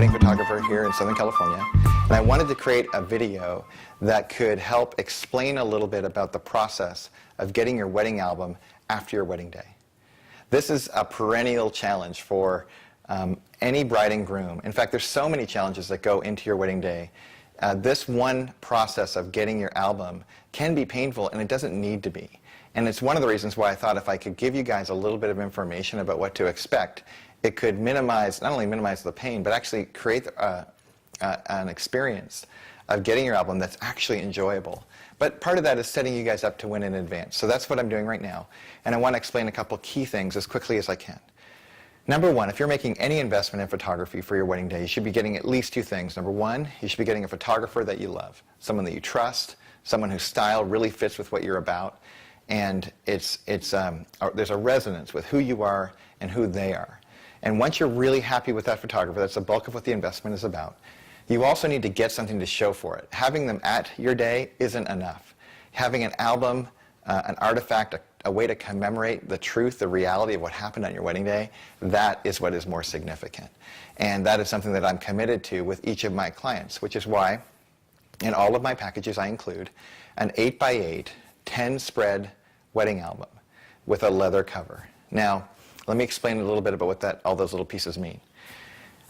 wedding photographer here in Southern California, and I wanted to create a video that could help explain a little bit about the process of getting your wedding album after your wedding day. This is a perennial challenge for any bride and groom. In fact, there's so many challenges that go into your wedding day. This one process of getting your album can be painful, and it doesn't need to be. And it's one of the reasons why I thought if I could give you guys a little bit of information about what to expect, it could minimize, not only minimize the pain, but actually create an experience of getting your album that's actually enjoyable. But part of that is setting you guys up to win in advance. So that's what I'm doing right now. And I want to explain a couple key things as quickly as I can. Number one, if you're making any investment in photography for your wedding day, you should be getting at least two things. Number one, you should be getting a photographer that you love, someone that you trust, someone whose style really fits with what you're about, and there's a resonance with who you are and who they are. And once you're really happy with that photographer, that's the bulk of what the investment is about, you also need to get something to show for it. Having them at your day isn't enough. Having an album, an artifact, a way to commemorate the truth, the reality of what happened on your wedding day, that is what is more significant. And that is something that I'm committed to with each of my clients, which is why in all of my packages I include an 8x8, 10-spread wedding album with a leather cover. Now, let me explain a little bit about what all those little pieces mean.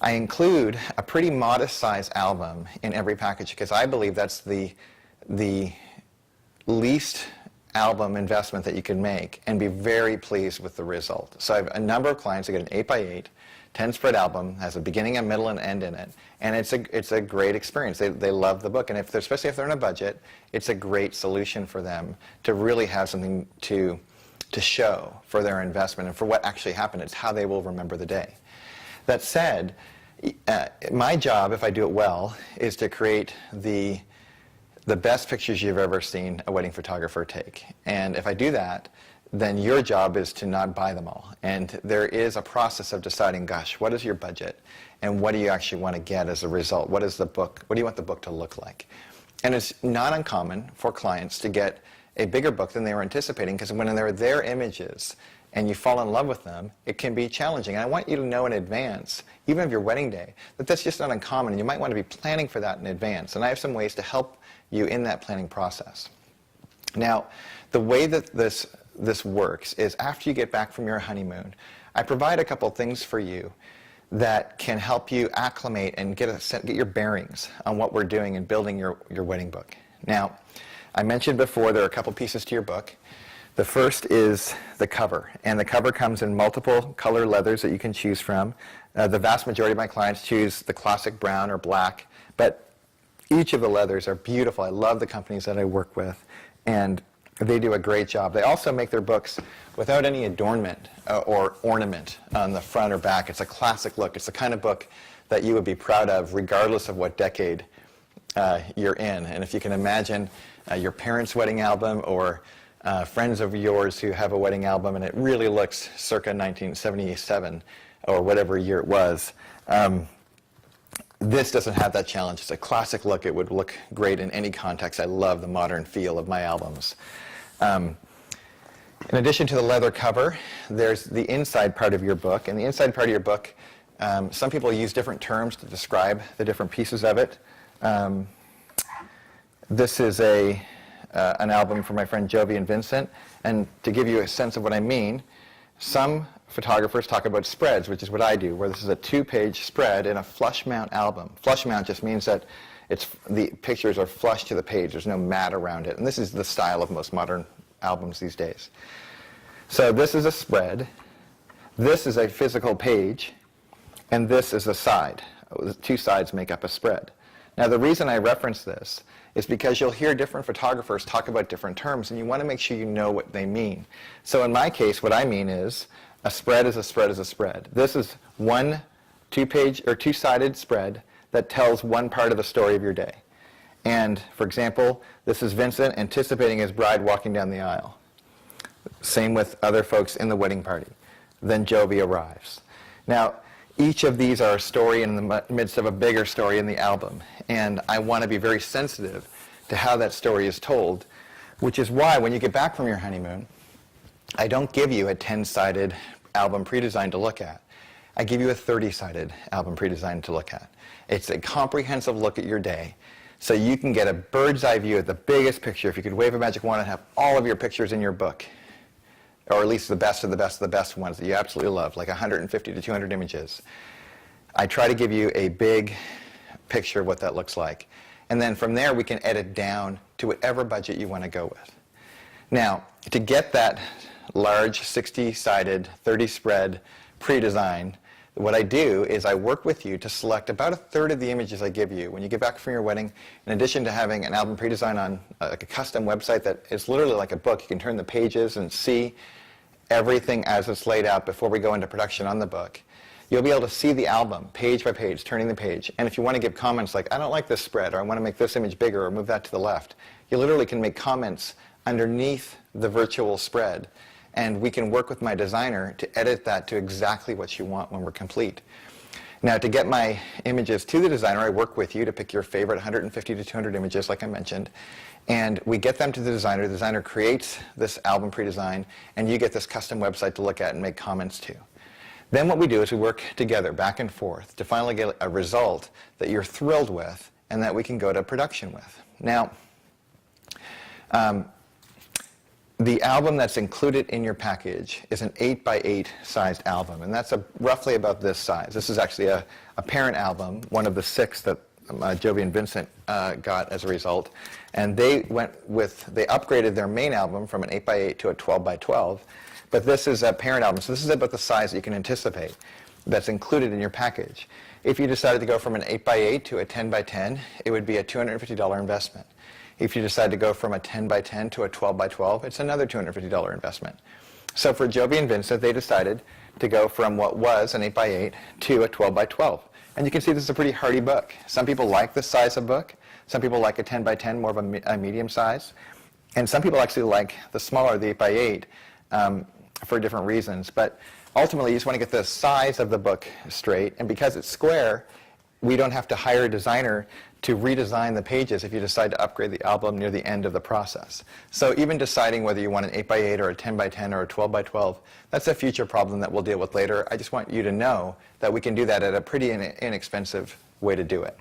I include a pretty modest size album in every package because I believe that's the least album investment that you can make and be very pleased with the result. So I have a number of clients that get an 8x8, 10-spread album, has a beginning, a middle, and an end in it. And it's a great experience. They love the book. And especially if they're on a budget, it's a great solution for them to really have something to show for their investment and for what actually happened. It's how they will remember the day. That said, my job, if I do it well, is to create the best pictures you've ever seen a wedding photographer take. And if I do that, then your job is to not buy them all. And there is a process of deciding, gosh, what is your budget? And what do you actually want to get as a result? What do you want the book to look like? And it's not uncommon for clients to get a bigger book than they were anticipating, because when they're their images and you fall in love with them, it can be challenging. And I want you to know in advance, even of your wedding day, that that's just not uncommon. And you might want to be planning for that in advance. And I have some ways to help you in that planning process. Now, the way that this works is after you get back from your honeymoon, I provide a couple things for you that can help you acclimate and get your bearings on what we're doing in building your wedding book. Now, I mentioned before there are a couple pieces to your book. The first is the cover, and the cover comes in multiple color leathers that you can choose from. The vast majority of my clients choose the classic brown or black, but each of the leathers are beautiful. I love the companies that I work with, and they do a great job. They also make their books without any adornment or ornament on the front or back. It's a classic look. It's the kind of book that you would be proud of regardless of what decade you're in. And if you can imagine your parents' wedding album or friends of yours who have a wedding album and it really looks circa 1977 or whatever year it was, this doesn't have that challenge. It's a classic look. It would look great in any context. I love the modern feel of my albums. In addition to the leather cover, there's the inside part of your book. And the inside part of your book, some people use different terms to describe the different pieces of it. This is an album from my friend Jovi and Vincent. And to give you a sense of what I mean, some photographers talk about spreads, which is what I do, where this is a 2-page spread in a flush mount album. Flush mount just means that the pictures are flush to the page. There's no mat around it. And this is the style of most modern albums these days. So this is a spread. This is a physical page. And this is a side. The two sides make up a spread. Now, the reason I reference this is because you'll hear different photographers talk about different terms, and you want to make sure you know what they mean. So in my case, what I mean is a spread is a spread is a spread. This is one 2-page or 2-sided spread that tells one part of the story of your day. And, for example, this is Vincent anticipating his bride walking down the aisle. Same with other folks in the wedding party. Then Jovi arrives. Now, each of these are a story in the midst of a bigger story in the album. And I want to be very sensitive to how that story is told, which is why when you get back from your honeymoon, I don't give you a 10-sided album pre-designed to look at. I give you a 30-sided album pre-designed to look at. It's a comprehensive look at your day, so you can get a bird's eye view of the biggest picture. If you could wave a magic wand and have all of your pictures in your book, or at least the best of the best of the best ones that you absolutely love, like 150 to 200 images. I try to give you a big picture of what that looks like. And then from there, we can edit down to whatever budget you want to go with. Now, to get that large 60-sided, 30-spread pre-design, what I do is I work with you to select about a third of the images I give you. When you get back from your wedding, in addition to having an album pre-design on like a custom website that is literally like a book, you can turn the pages and see everything as it's laid out before we go into production on the book. You'll be able to see the album page by page, turning the page. And if you want to give comments like, I don't like this spread, or I want to make this image bigger, or move that to the left, you literally can make comments underneath the virtual spread. And we can work with my designer to edit that to exactly what you want when we're complete. Now, to get my images to the designer, I work with you to pick your favorite 150 to 200 images, like I mentioned. And we get them to the designer creates this album pre-design, and you get this custom website to look at and make comments to. Then what we do is we work together back and forth to finally get a result that you're thrilled with and that we can go to production with. Now, the album that's included in your package is an 8x8 sized album, and that's roughly about this size. This is actually a parent album, one of the 6 that Joby and Vincent got as a result. And they upgraded their main album from an 8x8 to a 12x12. But this is a parent album, so this is about the size that you can anticipate that's included in your package. If you decided to go from an 8x8 to a 10x10, it would be a $250 investment. If you decide to go from a 10x10 to a 12x12, it's another $250 investment. So for Joby and Vincent, they decided to go from what was an 8x8 to a 12x12. And you can see this is a pretty hardy book. Some people like this size of book. Some people like a 10x10, more of a medium size. And some people actually like the smaller, the 8x8, for different reasons. But ultimately, you just want to get the size of the book straight. And because it's square, we don't have to hire a designer to redesign the pages if you decide to upgrade the album near the end of the process. So even deciding whether you want an 8x8 or a 10x10 or a 12x12, that's a future problem that we'll deal with later. I just want you to know that we can do that at a pretty inexpensive way to do it.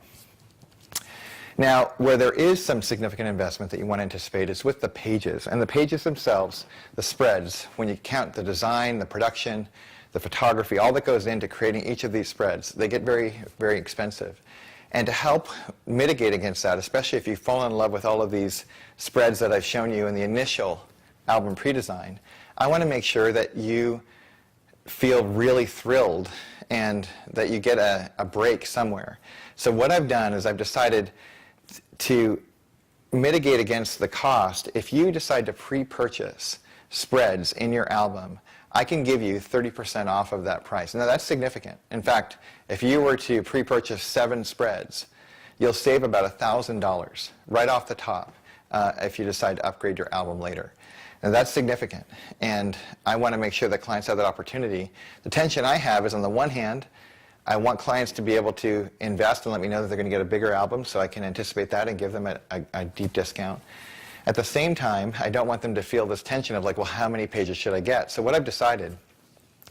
Now, where there is some significant investment that you want to anticipate is with the pages. And the pages themselves, the spreads, when you count the design, the production, the photography, all that goes into creating each of these spreads, they get very, very expensive. And to help mitigate against that, especially if you fall in love with all of these spreads that I've shown you in the initial album pre-design, I want to make sure that you feel really thrilled and that you get a break somewhere. So what I've done is I've decided to mitigate against the cost. If you decide to pre-purchase spreads in your album, I can give you 30% off of that price. Now that's significant. In fact, if you were to pre-purchase 7 spreads, you'll save about $1,000 right off the top if you decide to upgrade your album later. And that's significant. And I want to make sure that clients have that opportunity. The tension I have is, on the one hand, I want clients to be able to invest and let me know that they're going to get a bigger album, so I can anticipate that and give them a deep discount. At the same time, I don't want them to feel this tension of like, well, how many pages should I get? So what I've decided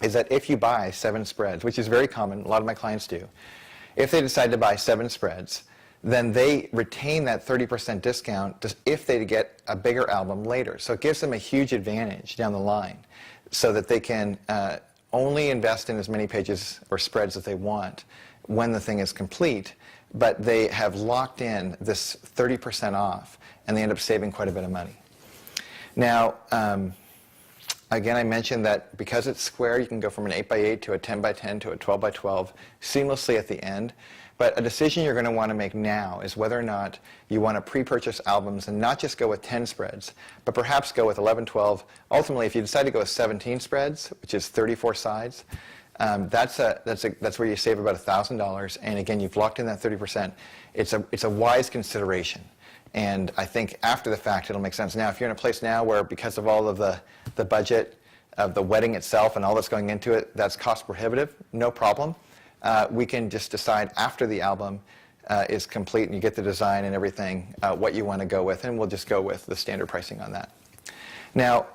is that if you buy 7 spreads, which is very common, a lot of my clients do, if they decide to buy 7 spreads, then they retain that 30% discount just if they get a bigger album later. So it gives them a huge advantage down the line so that they can only invest in as many pages or spreads as they want when the thing is complete, but they have locked in this 30% off, and they end up saving quite a bit of money. Now, again, I mentioned that because it's square, you can go from an 8x8 to a 10x10 to a 12x12 seamlessly at the end. But a decision you're going to want to make now is whether or not you want to pre-purchase albums and not just go with 10 spreads, but perhaps go with 11, 12. Ultimately, if you decide to go with 17 spreads, which is 34 sides, that's where you save about $1,000. And again, you've locked in that 30%. It's a wise consideration. And I think after the fact, it'll make sense. Now, if you're in a place now where, because of all of the budget of the wedding itself and all that's going into it, that's cost prohibitive, no problem. We can just decide after the album is complete and you get the design and everything, what you want to go with, and we'll just go with the standard pricing on that. Now,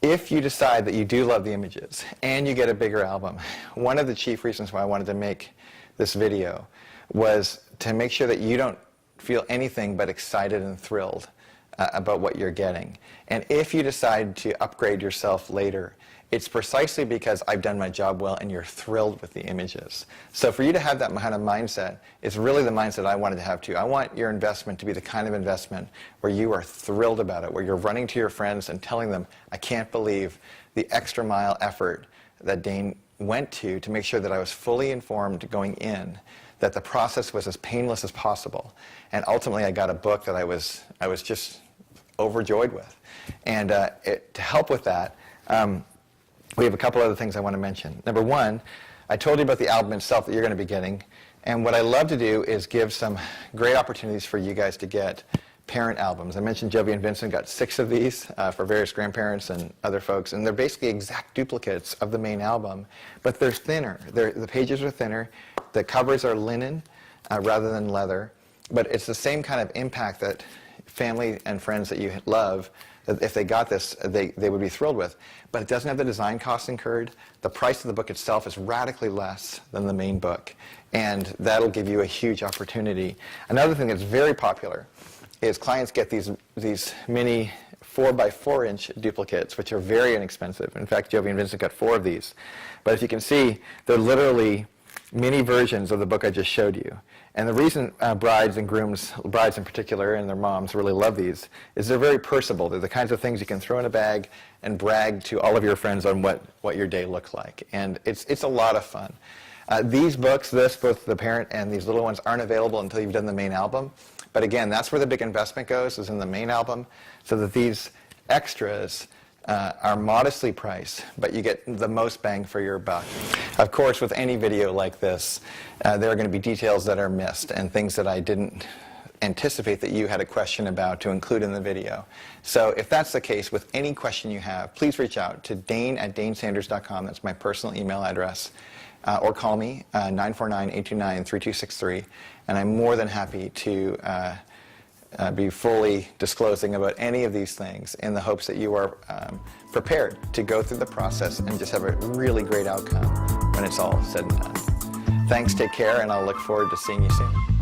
if you decide that you do love the images and you get a bigger album, one of the chief reasons why I wanted to make this video was to make sure that you don't feel anything but excited and thrilled about what you're getting. And if you decide to upgrade yourself later, it's precisely because I've done my job well and you're thrilled with the images. So for you to have that kind of mindset, it's really the mindset I wanted to have too. I want your investment to be the kind of investment where you are thrilled about it, where you're running to your friends and telling them, I can't believe the extra mile effort that Dane went to make sure that I was fully informed going in, that the process was as painless as possible. And ultimately I got a book that I was just overjoyed with. And to help with that, we have a couple other things I want to mention. Number one, I told you about the album itself that you're going to be getting. And what I love to do is give some great opportunities for you guys to get parent albums. I mentioned Jovi and Vincent got 6 of these for various grandparents and other folks. And they're basically exact duplicates of the main album, but they're thinner. The pages are thinner. The covers are linen rather than leather. But it's the same kind of impact that family and friends that you love, that if they got this, they would be thrilled with. But it doesn't have the design costs incurred. The price of the book itself is radically less than the main book. And that'll give you a huge opportunity. Another thing that's very popular is clients get these mini 4x4-inch duplicates, which are very inexpensive. In fact, Jovi and Vincent got 4 of these. But if you can see, they're literally mini versions of the book I just showed you. And the reason brides and grooms, brides in particular, and their moms really love these, is they're very personable. They're the kinds of things you can throw in a bag and brag to all of your friends on what your day looked like. And it's a lot of fun. These books, both the parent and these little ones, aren't available until you've done the main album. But again, that's where the big investment goes, is in the main album, so that these extras are modestly priced, but you get the most bang for your buck. Of course, with any video like this, there are going to be details that are missed and things that I didn't anticipate that you had a question about to include in the video. So if that's the case, with any question you have, please reach out to Dane@DaneSanders.com. That's my personal email address. Or call me, 949-829-3263, and I'm more than happy to be fully disclosing about any of these things in the hopes that you are prepared to go through the process and just have a really great outcome when it's all said and done. Thanks, take care, and I'll look forward to seeing you soon.